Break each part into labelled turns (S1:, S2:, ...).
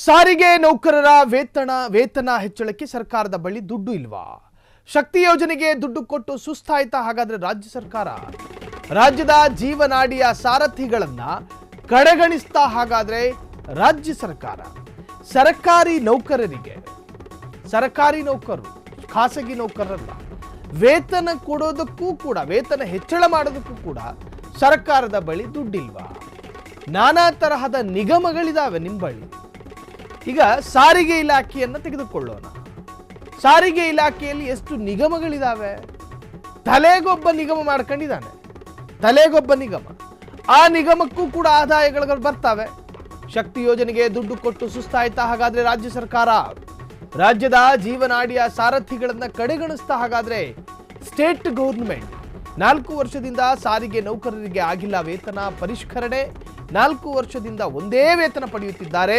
S1: ಸಾರಿಗೆ ನೌಕರರ ವೇತನ ಹೆಚ್ಚಳಕ್ಕೆ ಸರ್ಕಾರದ ಬಳಿ ದುಡ್ಡು ಇಲ್ವಾ? ಶಕ್ತಿ ಯೋಜನೆಗೆ ದುಡ್ಡು ಕೊಟ್ಟು ಸುಸ್ತಾಯ್ತಾ? ಹಾಗಾದ್ರೆ ರಾಜ್ಯ ಸರ್ಕಾರ ರಾಜ್ಯದ ಜೀವನಾಡಿಯ ಸಾರಥಿಗಳನ್ನ ಕಡೆಗಣಿಸ್ತಾ? ಹಾಗಾದ್ರೆ ರಾಜ್ಯ ಸರ್ಕಾರ ಸರ್ಕಾರಿ ನೌಕರರು ಖಾಸಗಿ ನೌಕರರಲ್ಲ, ವೇತನ ಕೊಡೋದಕ್ಕೂ ಕೂಡ, ವೇತನ ಹೆಚ್ಚಳ ಮಾಡೋದಕ್ಕೂ ಕೂಡ ಸರ್ಕಾರದ ಬಳಿ ದುಡ್ಡಿಲ್ವಾ? ನಾನಾ ತರಹದ ನಿಗಮಗಳಿದಾವೆ ನಿಮ್ಮ ಬಳಿ. ಈಗ ಸಾರಿಗೆ ಇಲಾಖೆಯನ್ನು ತೆಗೆದುಕೊಳ್ಳೋಣ. ಸಾರಿಗೆ ಇಲಾಖೆಯಲ್ಲಿ ಎಷ್ಟು ನಿಗಮಗಳಿದಾವೆ? ತಲೆಗೊಬ್ಬ ನಿಗಮ ಮಾಡ್ಕೊಂಡಿದ್ದಾನೆ, ತಲೆಗೊಬ್ಬ ನಿಗಮ. ಆ ನಿಗಮಕ್ಕೂ ಕೂಡ ಆದಾಯಗಳು ಬರ್ತವೆ. ಶಕ್ತಿ ಯೋಜನೆಗೆ ದುಡ್ಡು ಕೊಟ್ಟು ಸುಸ್ತಾಯ್ತಾ? ಹಾಗಾದ್ರೆ ರಾಜ್ಯ ಸರ್ಕಾರ ರಾಜ್ಯದ ಜೀವನಾಡಿಯ ಸಾರಥಿಗಳನ್ನ ಕಡೆಗಣಿಸ್ತಾ? ಹಾಗಾದ್ರೆ ಸ್ಟೇಟ್ ಗೌರ್ಮೆಂಟ್ 4 ವರ್ಷದಿಂದ ಸಾರಿಗೆ ನೌಕರರಿಗೆ ಆಗಿಲ್ಲ ವೇತನ ಪರಿಷ್ಕರಣೆ. 4 ವರ್ಷದಿಂದ ಒಂದೇ ವೇತನ ಪಡೆಯುತ್ತಿದ್ದಾರೆ.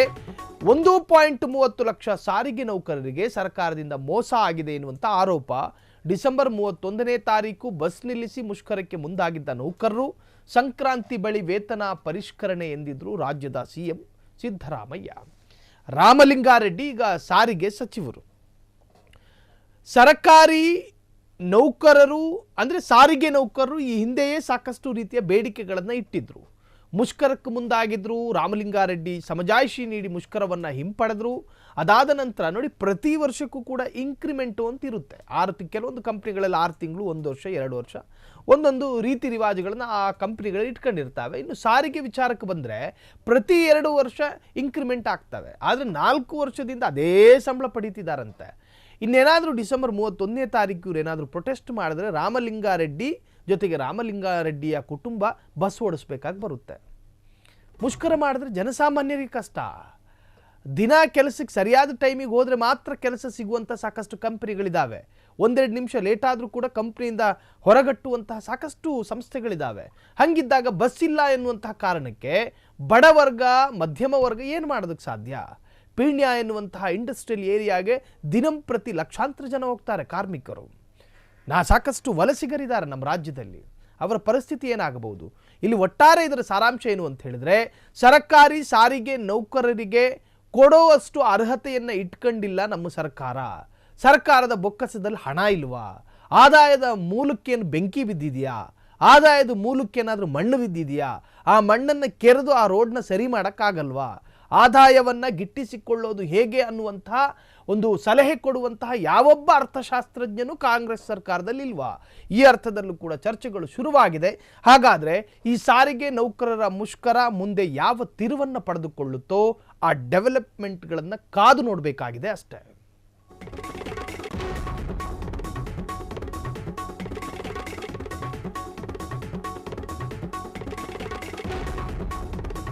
S1: 1.30 ಲಕ್ಷ ಸಾರಿಗೆ ನೌಕರರಿಗೆ ಸರ್ಕಾರದಿಂದ ಮೋಸ ಆಗಿದೆ ಎನ್ನುವಂಥ ಆರೋಪ. ಡಿಸೆಂಬರ್ 31ನೇ ತಾರೀಕು ಬಸ್ ನಿಲ್ಲಿಸಿ ಮುಷ್ಕರಕ್ಕೆ ಮುಂದಾಗಿದ್ದ ನೌಕರರು ಸಂಕ್ರಾಂತಿ ಬಳಿ ವೇತನ ಪರಿಷ್ಕರಣೆ ಎಂದಿದ್ರು ರಾಜ್ಯದ ಸಿಎಂ ಸಿದ್ದರಾಮಯ್ಯ. ರಾಮಲಿಂಗಾರೆಡ್ಡಿ ಈಗ ಸಾರಿಗೆ ಸಚಿವರು. ಸರ್ಕಾರಿ ನೌಕರರು ಅಂದರೆ ಸಾರಿಗೆ ನೌಕರರು ಈ ಹಿಂದೆಯೇ ಸಾಕಷ್ಟು ರೀತಿಯ ಬೇಡಿಕೆಗಳನ್ನು ಇಟ್ಟಿದ್ರು, ಮುಷ್ಕರಕ್ಕೆ ಮುಂದಾಗಿದ್ರು. ರಾಮಲಿಂಗಾರೆಡ್ಡಿ ಸಮಜಾಯಿಷಿ ನೀಡಿ ಮುಷ್ಕರವನ್ನು ಹಿಂಪಡೆದ್ರು. ಅದಾದ ನಂತರ ನೋಡಿ, ಪ್ರತಿ ವರ್ಷಕ್ಕೂ ಕೂಡ ಇಂಕ್ರಿಮೆಂಟು ಅಂತ ಇರುತ್ತೆ. ಕೆಲವೊಂದು ಕಂಪ್ನಿಗಳಲ್ಲಿ 6 ತಿಂಗಳು, 1 ವರ್ಷ, 2 ವರ್ಷ ಒಂದೊಂದು ರೀತಿ ರಿವಾಜುಗಳನ್ನು ಆ ಕಂಪ್ನಿಗಳು ಇಟ್ಕೊಂಡಿರ್ತವೆ. ಇನ್ನು ಸಾರಿಗೆ ವಿಚಾರಕ್ಕೆ ಬಂದರೆ ಪ್ರತಿ 2 ವರ್ಷ ಇಂಕ್ರಿಮೆಂಟ್ ಆಗ್ತವೆ. ಆದರೆ 4 ವರ್ಷದಿಂದ ಅದೇ ಸಂಬಳ ಪಡೀತಿದ್ದಾರಂತೆ. ಇನ್ನೇನಾದರೂ ಡಿಸೆಂಬರ್ 31ನೇ ತಾರೀಕು ಏನಾದರೂ ಪ್ರೊಟೆಸ್ಟ್ ಮಾಡಿದ್ರೆ ರಾಮಲಿಂಗಾರೆಡ್ಡಿ ಜೊತೆಗೆ ರಾಮಲಿಂಗಾರೆಡ್ಡಿಯ ಕುಟುಂಬ ಬಸ್ ಓಡಿಸ್ಬೇಕಾಗಿ ಬರುತ್ತೆ. ಮುಷ್ಕರ ಮಾಡಿದ್ರೆ ಜನಸಾಮಾನ್ಯರಿಗೆ ಕಷ್ಟ. ದಿನ ಕೆಲಸಕ್ಕೆ ಸರಿಯಾದ ಟೈಮಿಗೆ ಹೋದರೆ ಮಾತ್ರ ಕೆಲಸ ಸಿಗುವಂಥ ಸಾಕಷ್ಟು ಕಂಪ್ನಿಗಳಿದ್ದಾವೆ. 1-2 ನಿಮಿಷ ಲೇಟ್ ಆದರೂ ಕೂಡ ಕಂಪ್ನಿಯಿಂದ ಹೊರಗಟ್ಟುವಂತಹ ಸಾಕಷ್ಟು ಸಂಸ್ಥೆಗಳಿದ್ದಾವೆ. ಹಾಗಿದ್ದಾಗ ಬಸ್ ಇಲ್ಲ ಎನ್ನುವಂತಹ ಕಾರಣಕ್ಕೆ ಬಡವರ್ಗ, ಮಧ್ಯಮ ವರ್ಗ ಏನು ಮಾಡೋದಕ್ಕೆ ಸಾಧ್ಯ? ಪೀಣ್ಯ ಎನ್ನುವಂತಹ ಇಂಡಸ್ಟ್ರಿಯಲ್ ಏರಿಯಾಗೆ ದಿನಂಪ್ರತಿ ಲಕ್ಷಾಂತರ ಜನ ಹೋಗ್ತಾರೆ ಕಾರ್ಮಿಕರು. ಸಾಕಷ್ಟು ವಲಸಿಗರಿದ್ದಾರೆ ನಮ್ಮ ರಾಜ್ಯದಲ್ಲಿ. ಅವರ ಪರಿಸ್ಥಿತಿ ಏನಾಗಬಹುದು? ಇಲ್ಲಿ ಒಟ್ಟಾರೆ ಇದರ ಸಾರಾಂಶ ಏನು ಅಂತ ಹೇಳಿದ್ರೆ, ಸರ್ಕಾರಿ ಸಾರಿಗೆ ನೌಕರರಿಗೆ ಕೊಡುವಷ್ಟು ಅರ್ಹತೆಯನ್ನು ಇಟ್ಕೊಂಡಿಲ್ಲ ನಮ್ಮ ಸರ್ಕಾರ. ಸರ್ಕಾರದ ಬೊಕ್ಕಸದಲ್ಲಿ ಹಣ ಇಲ್ವಾ? ಆದಾಯದ ಮೂಲಕ್ಕೇನು ಬೆಂಕಿ ಬಿದ್ದಿದೆಯಾ? ಆದಾಯದ ಮೂಲಕ್ಕೇನಾದರೂ ಮಣ್ಣು ಬಿದ್ದಿದೆಯಾ? ಆ ಮಣ್ಣನ್ನು ಕೆರೆದು ಆ ರೋಡ್ನ ಸರಿ ಮಾಡೋಕ್ಕಾಗಲ್ವಾ? ಆದಾಯವನ್ನು ಗಿಟ್ಟಿಸಿಕೊಳ್ಳೋದು ಹೇಗೆ ಅನ್ನುವಂತಹ ಒಂದು ಸಲಹೆ ಕೊಡುವಂತಹ ಯಾವೊಬ್ಬ ಅರ್ಥಶಾಸ್ತ್ರಜ್ಞನೂ ಕಾಂಗ್ರೆಸ್ ಸರ್ಕಾರದಲ್ಲಿ ಇಲ್ವಾ? ಈ ಅರ್ಥದಲ್ಲೂ ಕೂಡ ಚರ್ಚೆಗಳು ಶುರುವಾಗಿದೆ. ಹಾಗಾದರೆ ಈ ಸಾರಿಗೆ ನೌಕರರ ಮುಷ್ಕರ ಮುಂದೆ ಯಾವ ತಿರುವನ್ನು ಪಡೆದುಕೊಳ್ಳುತ್ತೋ ಆ ಡೆವಲಪ್ಮೆಂಟ್ಗಳನ್ನು ಕಾದು ನೋಡಬೇಕಾಗಿದೆ ಅಷ್ಟೇ.